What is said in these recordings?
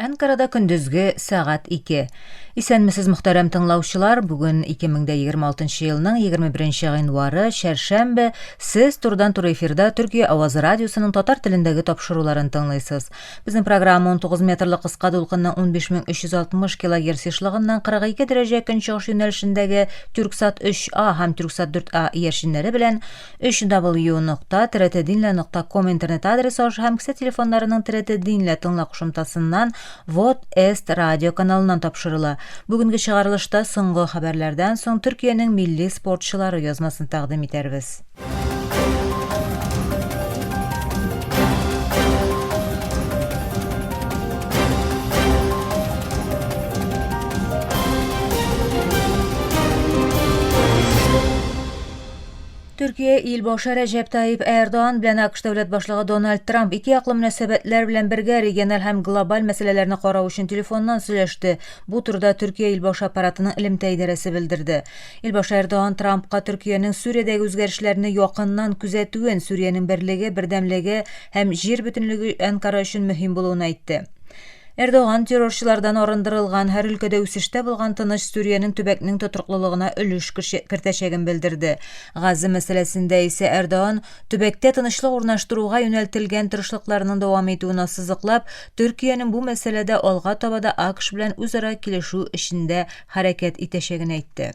Анкарада көндүзгү саат 2. Исәнмесез мөхтәрәм тыңлаучылар, бүген 2026 елның 21 гыйнвары, шәршәмбе, сез турдан-тур эфирда Төркия Авазы радиосының татар телендәге тапшыруларын тыңлыйсыз. Безнең программа 19 метрлы кыска дулкынның 15360 кГц ешлыгыннан 42 дәрәҗә көнчыгыш юнәлешендәге Türksat 3A һәм Türksat 4A иярченнәре белән 3w.trdinla.com интернет адресы аша һәм кесә телефоннарының TRT-Dinla тыңлау кушымтасыннан Вот Эст радио каналыннан тапшырыла. Бүгенге чыгарылышта соңгы хәбәрләрдән соң Төркиянең милли спортчылары язмасын тәкъдим итәрбез. Төркия илбашы Рәҗәп Таyyip Эрдоган белән АКШ дәүләт башлыгы Дональд Трамп ике яклы мөнәсәбәтләр белән бергә региональ һәм глобаль мәсьәләләрне карау өчен телефоннан сөйләште. Бу турыда Төркия илбашы аппаратының элемтә идарәсе белдерде. Илбашы Эрдоган Трампка Төркиянең Сүриядәге үзгәрешләрне якыннан күзәтүен, Сүриянең берлеге, бердәмлеге һәм җир бөтенлеге Анкара өчен мөһим булуын әйтте. Эрдоган террорчылардан арындырылган һәр өлкәдә үсештә булган тыныч Сүриянең төбәкнең тотрыклылыгына өлеш кертәчәген белдерде. Газы мәсьәләсендә исә Эрдоган төбәктә тынычлык урнаштыруга юнәлтелгән тырышлыкларның дәвам итүен ассызыклап, Төркиянең бу мәсьәләдә алга таба да АКШ белән үзара килешү эшендә хәрәкәт итәчәген әйтте.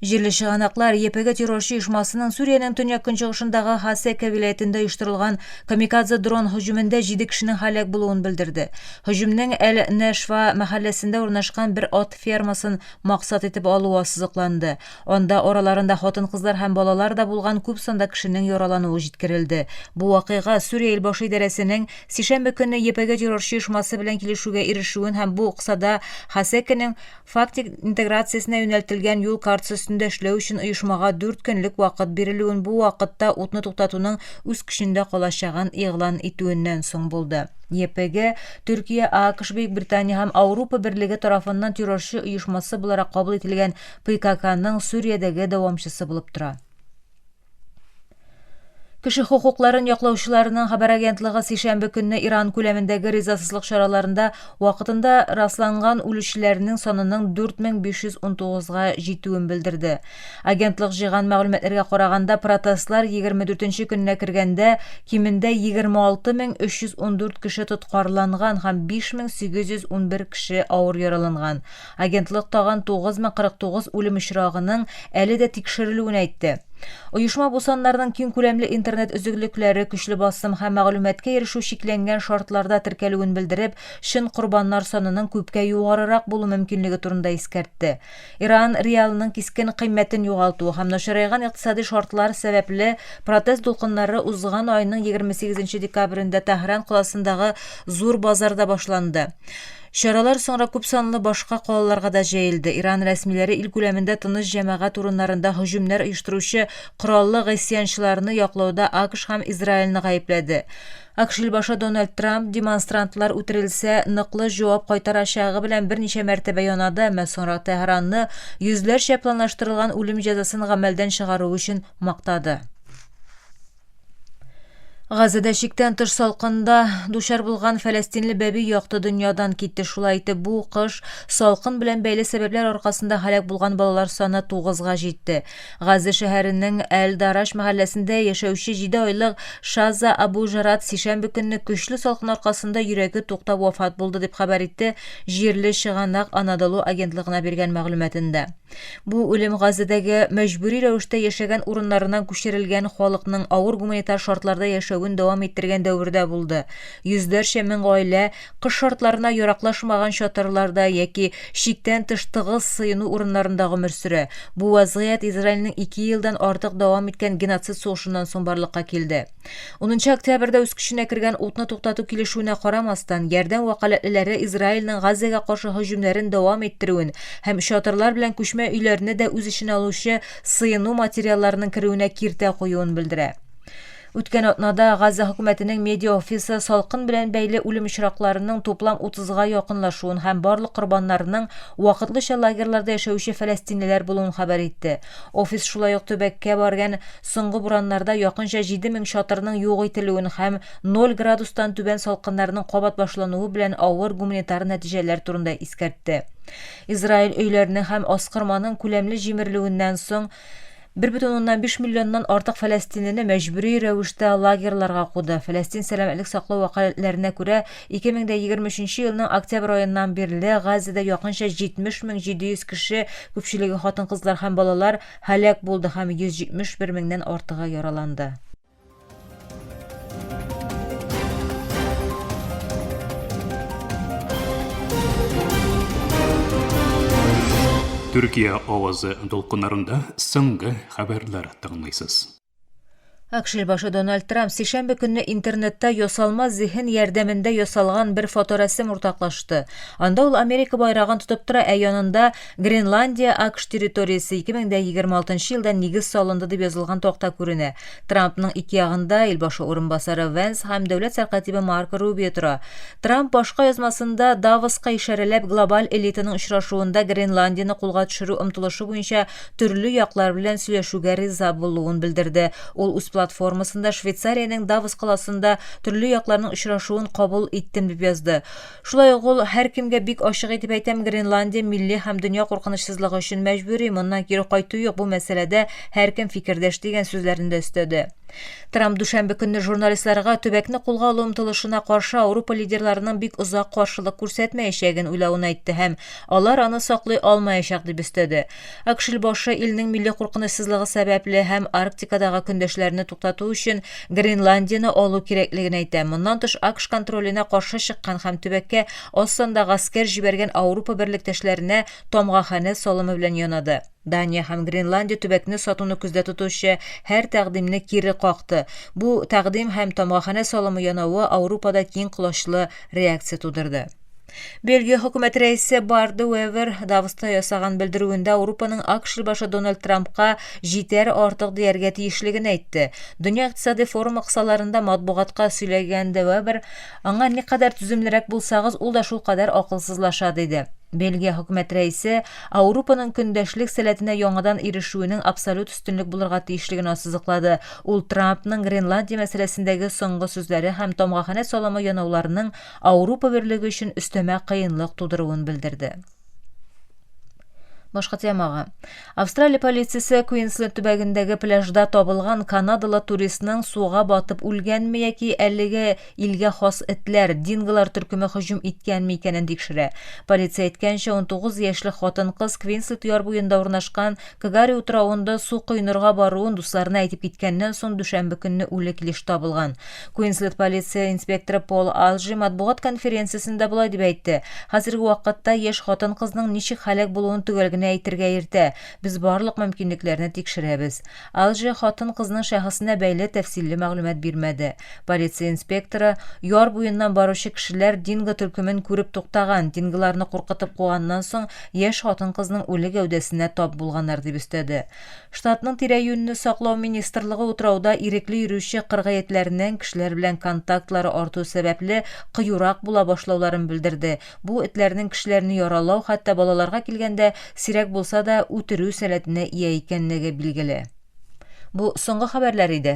Җирле чыганаклар ЕПГ террорчы оешмасының Сүриянең төньяк көнчыгышындагы Хасека вилаятында оештырылган камикадзе дрон һөҗүмендә 7 кешенең һәлак булуын белдерде. Һөҗүмнең Әл-Нәшва мәхәлләсендә урнашкан бер ат фермасын максат итеп алуы ассызыкланды. Анда араларында хатын-кызлар һәм балалар да булган күп санда кешенең яралануы җиткерелде. Бу вакыйга Сүрия илбашы идарәсенең сишәмбе көнне ЕПГ террорчы оешмасы белән килешүгә ирешүен һәм бу кысада Хасеканың фактик интеграциясенә юнәлтелгән юл картасы үстендә эшләү өчен оешмага 4 көнлек вакыт бирелүен, бу вакытта утны туктатуның үз көчендә калачагын игълан итүеннән соң булды. ЕПГ Төркия, АКШ, Бөекбритания һәм Ауропа берлеге тарафыннан террорчы оешмасы буларак кабул ителгән ПККның Сүриядәге дәвамчысы булып тора. Кеше хукукларын яклаучыларның хәбәр агентлыгы сишәмбе көнне Иран күләмендәге ризасызлык чараларында вакытында расланган үлүчеләрнең санының 4519-га җитүен белдерде. Агентлык җыйган мәгълүматларга караганда, протестлар 24-нче көннә кергәндә кимендә 26314 кеше тоткарланган һәм 5811 кеше авыр яраланган. Агентлык тагын 9049 үлем очрагының әле дә тикшерелүен әйтте. Оешма бу саннарның киң күләмле интернет өзеклекләре, көчле басым һәм мәгълүматка ирешү шикләнгән шартларда теркәлүен белдереп, шин курбаннар санының күпкә югарырак булу мөмкинлеге турында искәртте. Иран реалының кискен кыйммәтен югалту һәм начарайган икътисади шартлар сәбәпле протест дулкыннары узган айның 28 декабрендә Тәһран каласындагы зур базарда башланды. Чаралар соңра күп санлы башка калаларга да җәелде. Иран рәсмиләре ил күләмендә тыныч җәмәгать урыннарында һөҗүмнәр оештыручы кораллы гыйсьянчыларны яклауда АКШ һәм Израильне гаепләде. АКШ илбашы Дональд Трамп демонстрантлар үтерелсә ныклы җавап кайтарачагы белән берничә мәртәбә янады, әмма соңра Тәһранны йөзләрчә планлаштырылган үлем җәзасын гамәлдән чыгару өчен мактады. Газада шиктән тыш салкында дучар булган фәләстинле бәби якты дөньядан китте. Шулай итеп, бу кыш салкын белән бәйле сәбәпләр аркасында һәлак булган балалар саны 9-га җитте. Газа шәһәренең Әл-Дараш мәхәлләсендә яшәүче 7 айлык Шаза Абу Жарат сишәмбе көнне көчле салкын аркасында йөрәге туктап вафат булды дип хәбәр итте җирле чыганак Анадолу агентлыгына биргән мәгълүматында. Бу үлем Газадагы мәҗбүри рәвештә яшәгән урыннарыннан күчерелгән халыкның авыр гуманитар шартларда яшәвен дәвам иттергән дәвердә булды. Йөзләрчә мең гаилә кыш шартларына яраклашмаган чатырларда яки шиктән тыш тыгыз сыену урыннарында гомер сөрә. Бу вазгыять Израильнең 2 елдан артык дәвам иткән геноцид сугышыннан соң барлыкка килде. 10 октябрьдә үз көченә кергән утны туктату килешүенә карамастан, ярдәм вәкаләтләре Израильнең Газага каршы һөҗүмнәрен дәвам иттерүен һәм чатырлар белән күчмә өйләрне дә үз эченә алучы сыену материалларының керүенә киртә куюын белдерә. Үткән атнада Газа хөкүмәтенең медиа офисы салкын белән бәйле үлем очракларының туплам 30-га якынлашуын һәм барлык корбаннарның вакытлыча лагерьларда яшәүче фәләстинлеләр булуын хәбәр итте. Офис шулай ук төбәккә барган соңгы бураннарда якынча 7000 чатырның юк ителүен һәм 0 градустан түбән салкыннарның кабат башлануы белән авыр гуманитар нәтиҗәләр турында искәртте. Израиль өйләренең һәм аскырманың күләмле җимерелүеннән соң 1,5 миллионнан артык фәләстинне мәҗбүри рәвештә лагерьларга куды. Фәләстин сәламәтлек саклау вәкаләтләренә күрә, 2023 елның октябрь аеннан бирле Газада якынча 70700 кеше, күпчелеге хатын-кызлар һәм балалар һәлак булды һәм 171 меңнән артыгы яраланды. Türkiye avazı dolqunlarında соңгы хәбәрләр тыңлыйсыз. АКШ башы Дональд Трамп сишәмбе көнне интернетта ясалма зиһен ярдәмендә ясалган бер фоторәсем уртаклашты. Анда ул Америка байрагын тотып тора, ә янында Гренландия АКШ территориясе 2026 елда нигез салынды дип язылган такта күренә. Трампның ике ягында илбашы урынбасары Венс һәм дәүләт сәркатибе Марко Рубио тора. Трамп башка язмасында Давоска ишарәләп глобаль элитаның очрашуында Гренландияны кулга төшерү омтылышы буенча төрле яклар белән сөйләшүгә риза булуын белдерде. Ул үз платформасында Швейцариянең Давос каласында төрле якларның очрашуын кабул иттем дип язды. Шулай ук ул һәркемгә бик ачык итеп әйтәм, Гренландия милли һәм дөнья куркынычсызлыгы өчен мәҗбүри, моннан кире кайту юк, бу мәсьәләдә һәркем фикердәш дигән сүзләрендә өстәде. Трамп дүшәмбе көнне журналистларга төбәкне кулга алу омтылышына каршы Авропа лидерларының бик озак каршылык күрсәтмәячәген уйлавын әйтте һәм алар аны саклый алмаячак дип өстәде. АКШ башы илнең милли куркынычсызлыгы сәбәпле һәм Арктикадагы көндәшләрне туктату өчен Гренландияны алу кирәклеген әйтә. Моннан тыш АКШ контроленә каршы чыккан һәм төбәккә аз санда гаскәр җибәргән Авропа берлектәшләренә тамгаханә салымы белән янады. Дания һәм Гренландия төбәкне сатуны күздә тотучы һәр тәкъдимне кире какты. Бу тәкъдим һәм тамгаханә салымы янавы Авропада киң колачлы реакция тудырды. Бельгия хөкүмәт рәисе Бард де Вевер Давоста ясаган белдерүендә Авропаның АКШ башы Дональд Трампка җитәр артык дияргә тиешлеген әйтте. Дөнья икътисади форумы кысаларында матбугатка сөйләгән де Вевер, аңа никадәр түземлерәк булсагыз, ул да шул кадәр акылсызлаша диде. Бельгия хөкүмәт рәисе Авропаның көндәшлек сәләтенә яңадан ирешүенең абсолют өстенлек булырга тиешлеген ассызыклады. Ул Трампның Гренландия мәсьәләсендәге соңгы сүзләре һәм тамгаханә салымы янауларының Авропа берлеге өчен өстәмә кыенлык тудыруын белдерде. Башка темага. Австралия полициясе Квинсленд төбәгендәге пляжда табылган канадалы туристның суга батып үлгәнме яки әлеге илгә хас этләр, динголар төркеме һөҗүм иткәнме икәнен тикшерә. Полиция әйткәнчә, 19 яшьлек хатын-кыз Квинсленд яр буенда урнашкан Кагари утравында су койнырга баруын дусларына әйтеп киткәннән соң дүшәмбе көнне үле килеш табылган. Квинсленд полиция инспекторы Пол Алжи матбугат конференциясендә булай дип әйтте. Хәзерге вакытта яшь хатын-кызның ничек һәлак булуын түгелгенә әйтергә иртә. Без барлык мөмкинлекләрне тикшерәбез. Алжи хатын-кызның шәхесенә бәйле тәфсилле мәгълүмат бирмәде. Полиция инспекторы яр буеннан баручы кешеләр динго төркемен күреп туктаган, динголарны куркытып куганнан соң яшь хатын-кызның үле гәүдәсенә тап булганнар дип өстәде. Штатның тирә-юньне саклау министрлыгы утрауда ирекле йөрүче кыргыятләреннән кешеләр белән контактлары арту сәбәпле кыюрак була башлауларын белдерде. Бу этләрнең кешеләрне яралау, хәтта балаларга килгәндә сирәк булса да үтерү сәләтенә ия икәнлеге билгеле. Бу соңгы хәбәрләр иде.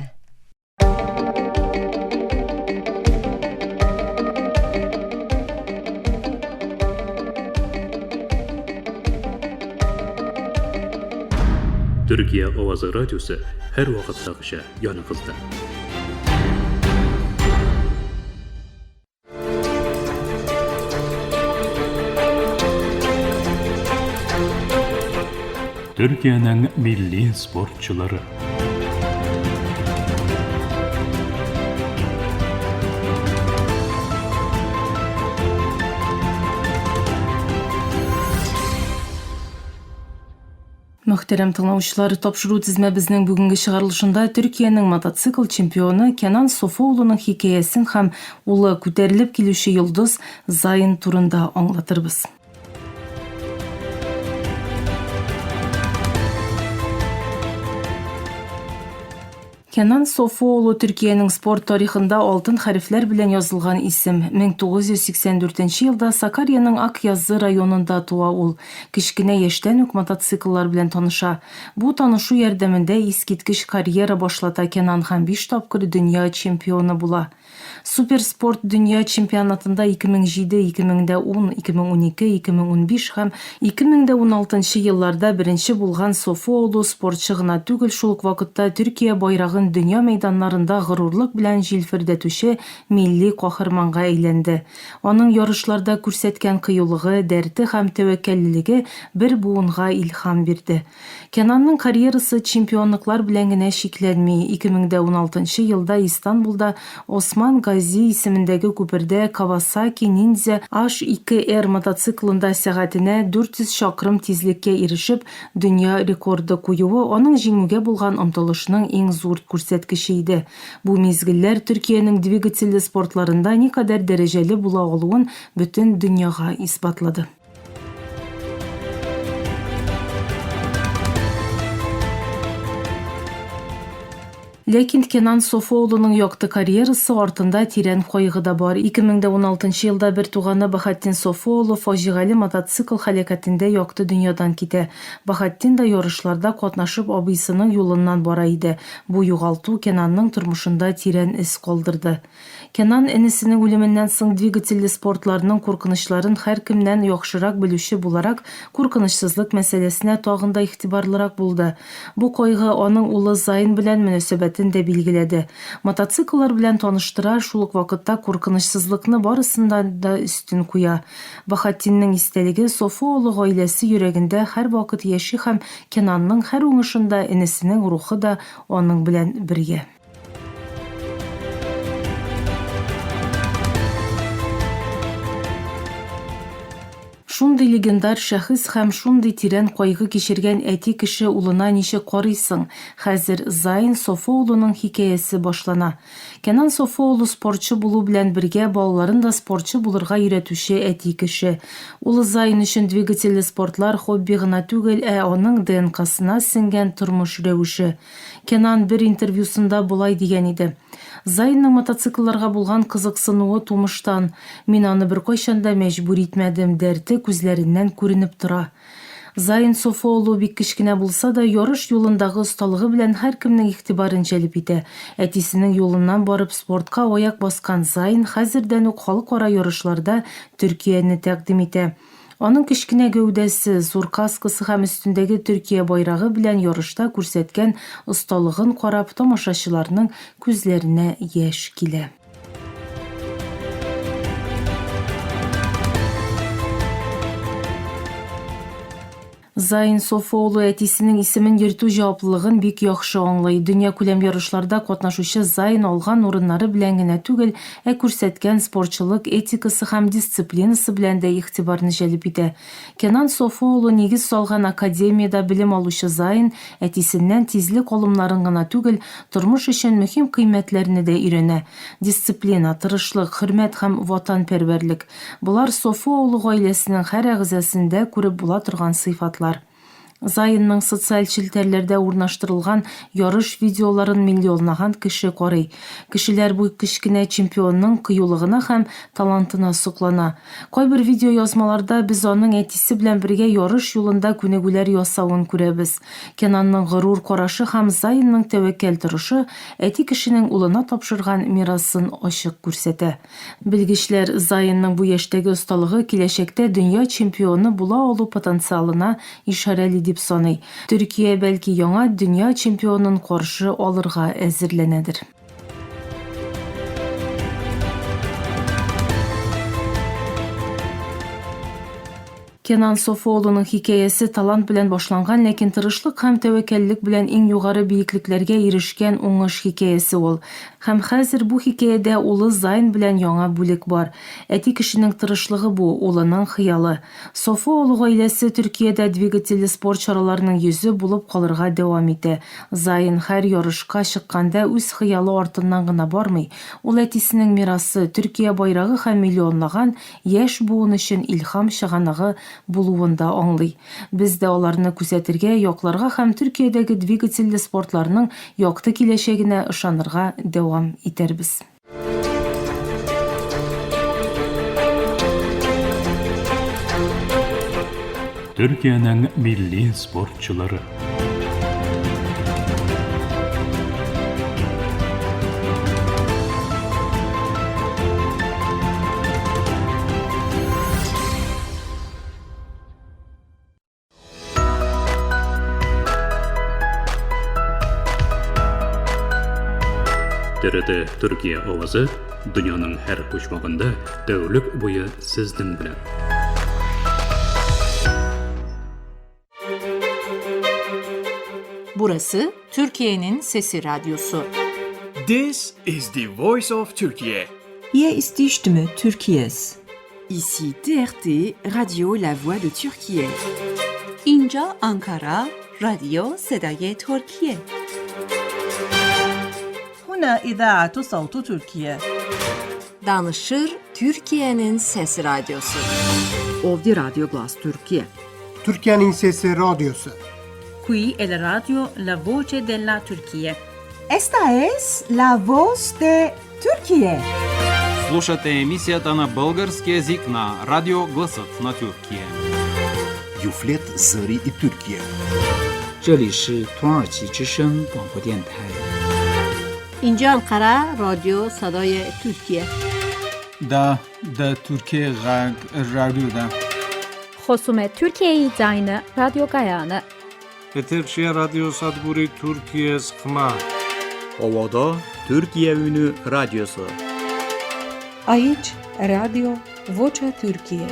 Türkiye Avazı Radyosu her vaqtdagıcha yanınızda. Türkiye'nin milli sportçuları. Мөхтәрәм тыңлаучылар, тапшыру тизмәбезнең бүгенге чыгарылышында Төркиянең мотоцикл чемпионы Кенан Софо улының хикәясен һәм улы күтәрелеп килүче йолдыз Зайн турында аңлатырбыз. Kenan Sofuoğlu Türkiye'nin sport tarixында алтын хәрефләр белән язылган исем. 1984 елда Сакарияның Акъязы районында туа ул. Кичкенә яшьтән үк мотоцикллар белән таныша. Бу танышу ярдәмендә искиткеч карьера башлата Kenan һәм 5 тапкыр дөнья чемпионы була. Суперспорт дөнья чемпионатында 2007, 2010, 2012, 2015 һәм 2016 елларда беренче булган Софуоğlu спортчы гына түгел, шул ук вакытта Төркия байрагын дөнья мәйданнарында горурлык белән җилфердәтүче милли каһарманга әйләнде. Аның ярышларда күрсәткән кыюлыгы, дәрте һәм тәвәккәллеге бер буынга илһам бирде. Kenanның карьерасы чемпионлыклар белән генә шикләнми. 2016 елда Истанбулда Осман Гази исемендәге күпердә Kawasaki Ninja H2R мотоциклында сәгатенә 400 чакрым тизлеккә ирешеп, дөнья рекорды куюы аның җиңүгә булган омтылышның иң зур күрсәткече иде. Бу мизгелләр Төркиянең двигательле спортларында никадәр дәрәҗәле була алуын бөтен дөньяга исбатлады. Ләкин Kenan Sofuoğlu'ның якты карьерасы артында тирән кайгы да бар. 2016 елда бер туганы Бахаттин Софуoğlu фаҗигале мотоцикл һәлакәтендә якты дөньядан китә. Бахаттин да ярышларда катнашып абыйсының юлыннан бара иде. Бу югалту Kenanның тормышында тирән эз калдырды. Kenan энесенең үлеменнән соң двигательле спортларның куркынычларын һәркемнән яхшырак белүче буларак, куркынычсызлык мәсьәләсенә тагын да игътибарлырак булды. Бу кайгы аның улы Zayn белән мөнәсәбәтен дә билгеләде. Мотоцикллар белән таныштыра, шул ук вакытта куркынычсызлыкны барысындан да өстен куя. Бахаттинның истәлеге Софуoğlu гаиләсе йөрәгендә һәр вакыт яши һәм Kenanның һәр уңышында энесенең рухы да аның белән бергә. Шундый легендар шәхес һәм шундый тирән кайгы кичергән әти кеше улына ничек карыйсың? Хәзер Zayn Sofuoğlu'ның хикәясе башлана. Kenan Sofuoğlu спортчы булу белән бергә балаларын да спортчы булырга өйрәтүче әти кеше. Улы Zayn өчен двигательле спортлар хобби гына түгел, аның ДНК-сына сеңгән тормыш рәвеше. Kenan бер интервьюсында булай дигән иде. Zaynның мотоциклларга булган кызыксынуы тумыштан. Мин аны беркайчан да мәҗбүр итмәдем, дәрте күзләреннән күренеп тора. Zayn Sofuoğlu бик кечкенә булса да, ярыш юлындагы осталыгы белән һәркемнең игътибарын җәлеп итә. Әтисенең юлыннан барып спортка аяк баскан Zayn хәзердән үк халыкара ярышларда Төркияне тәкъдим итә. Аның кечкенә гәүдәсе, зур каскасы һәм өстендәге Төркия байрагы белән ярышта күрсәткән осталыгын карап, тамашачыларның күзләренә яшь килә. Zayn Sofuoğlu әтисенең исемен йөртү җаваплылыгын бик яхшы аңлый. Дөнья күләм ярышларда катнашучы Zayn алган урыннары белән генә түгел, күрсәткән спортчылык этикасы һәм дисциплинасы белән дә игътибарны җәлеп итә. Kenan Sofuoğlu нигез салган академиядә белем алучы Zayn әтисеннән тизлек алымнарын гына түгел, тормыш өчен мөһим кыйммәтләрне дә өйрәнә. Дисциплина, тырышлык, хөрмәт һәм ватанпәрвәрлек. Булар Sofuoğlu гаиләсенең һәр әгъзасында күреп була торган сыйфатлар. Zaynның социаль челтәрләрдә урнаштырылган ярыш видеоларын миллионлаган кеше карый. Кешеләр бу кечкенә чемпионның кыюлыгына һәм талантына соклана. Кайбер видео язмаларда без аның әтисе белән бергә ярыш юлында күнегүләр ясавын күрәбез. Kenanның горур карашы һәм Zaynның тәвәккәл торышы әти кешенең улына тапшырган мирасын ачык күрсәтә. Белгечләр Zaynның бу яшьтәге осталыгы киләчәктә дөнья чемпионы була алу потенциалына ишарәле дип саный. Төркия бәлки яңа дөнья чемпионын каршы алырга әзерләнәдер. Kenan Sofuoğlu'ның хикәясе талант белән башланган, ләкин тырышлык һәм тәвәккәллек белән иң югары биеклекләргә ирешкән уңыш хикәясе ул. Һәм хәзер бу хикәядә улы Zayn белән яңа бүлек бар. Әти кешенең тырышлыгы бу, улының хыялы. Sofuoğlu гаиләсе Төркиядә двигательле спорт чараларының йөзе булып калырга дәвам итә. Zayn һәр ярышка чыкканда үз хыялы артыннан гына бармый. Ул әтисенең мирасы, Төркия байрагы һәм миллионлаган яшь буын өчен илһам чыганагы булуын да аңлый. Biz de аларны күрсәтергә, якларга һәм Төркиядәге двигательле спортларның якты киләчәгенә ышанырга дәвам итәрбез. Türkiye'nin milli sportçuları. TRT Türkiye Ovazı dünyanın her bucağında tevlük boyu sizden bilen. Burası Türkiye'nin Sesi Radyosu. This is the voice of Turkey. Hier ist die Stimme Türkiye's. Ici TRT, Radio La Voix de Türkiye. اینجا آنکارا، رادیو صدای ترکیه. هنا إذاعة صوت تركيا. Danışır Türkiye'nin Sesi Radyosu. Ovdi Radio Glas Türkiye. Türkiye'nin Sesi Radyosu. Qui è la radio La Voce della Turquía. Esta es la voz de Turquía. Слушате емисията на български език на Радио Гласът на Тюркия. Юфлет Зари и Türkiye. 这里是土耳其之声广播电台。 اینجا انقره رادیو صدای ترکیه. دا ترکیه غرب رادیو دا. خصوم ترکیه زاین رادیو گایانه. Eterşehir Radyo Sadburi Türkiye Sıkma. Ovada Türkiye Ünü Radyosu. Aici Radio Vocea Türkiye.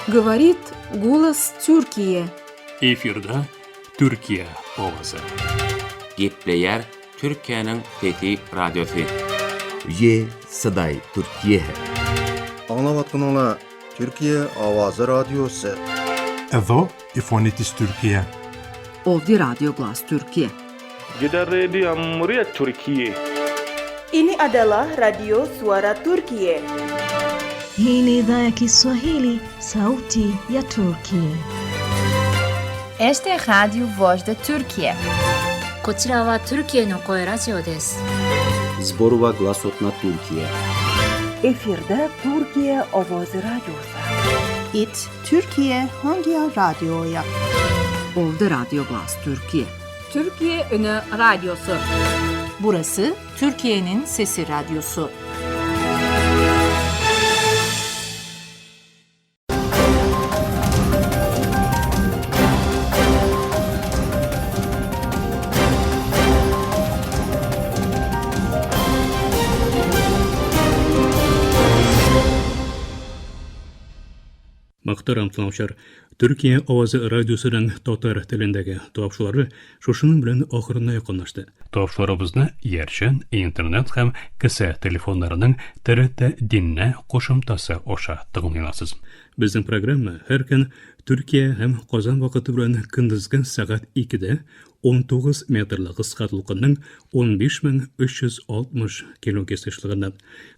Говорит голос Türkiye. Efirde Türkiye Ovazı. Gepleyer Türkiye'nin Fethi Radyosu. Ye Saday Türkiye. Anlavatkanlar Türkiye Avazı Radyosu. Edo İfonitis Türkiye. Ovdi Radio Glas Türkiye. Jeda Radio Muryat Türkiye. Ini adalah Radio Suara Turkiye. Hii ni idhaa ya Kiswahili, Sauti ya Turkiye. Este Radio Voz de Turkiye. こちらはトルキエの声ラジオです。 Zborova Glasot na Türkiye. Efirde Türkiye Ovozi Radyosu. It Türkiye hangi radyoya? Ovdi Radio Glas Türkiye. Türkiye Ünü Radyosu. Burası Türkiye'nin Sesi Radyosu. Muhtaram tamaşalar, Türkiye Ovazı Radyosu'nun Tatar tilindagi topshilari shushining bilan oxirine yaqinlashdi. Topshlarimizni Yerchan, internet ham kasa telefonlarining TRT dinna qo'shimchasi osha tinglaysiz. Bizning programma har kun Türkiye ham Qozon vaqti bilan kunduzgi soat 2da 19 metrli qisqartiliqning 15360 kHz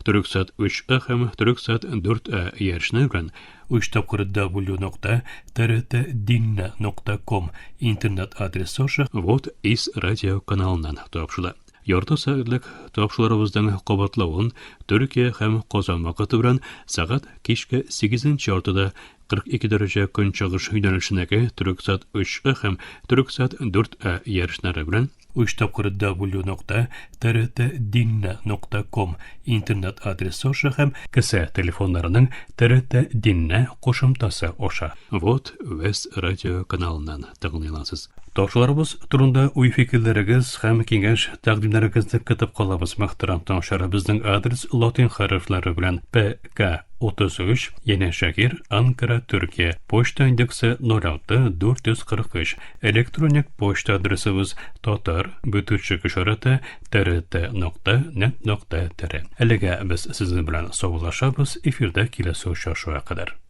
Türksat 3A ham Türksat 4A yerishni bilan www.trtdinna.com internet adresi osha vot is radio kanalidan topshiladi. Yorta soatlik topshilarimizdan qabatlavun Türkiye ham Qozon vaqti bilan soat kechki 8:40da 42 derece kun chig'ish yo'nalishidagi Türksat 3A ham Türksat 4A yerishlari bilan www.trtdinna.com internet adresi osha ham kasa telefonlarining TRT dinna qo'shimchasi osha vot West radio kanalidan tinglaysiz. Topshilarimiz turunda uy fikrlaringiz ham kengash taqdimlaringizni kutib qolamiz. Muhtaram tomoshalar, bizning adres lotin harflari bilan PK 33 Yeni Şehir, Ankara, Türkiye. Poçta indeksi 06 445. Elektronik poçta adresimiz tatar@trt.net.tr. Elega biz sizin bilan sog'lashamiz. Efirda kelasi uchrashuvga qadar.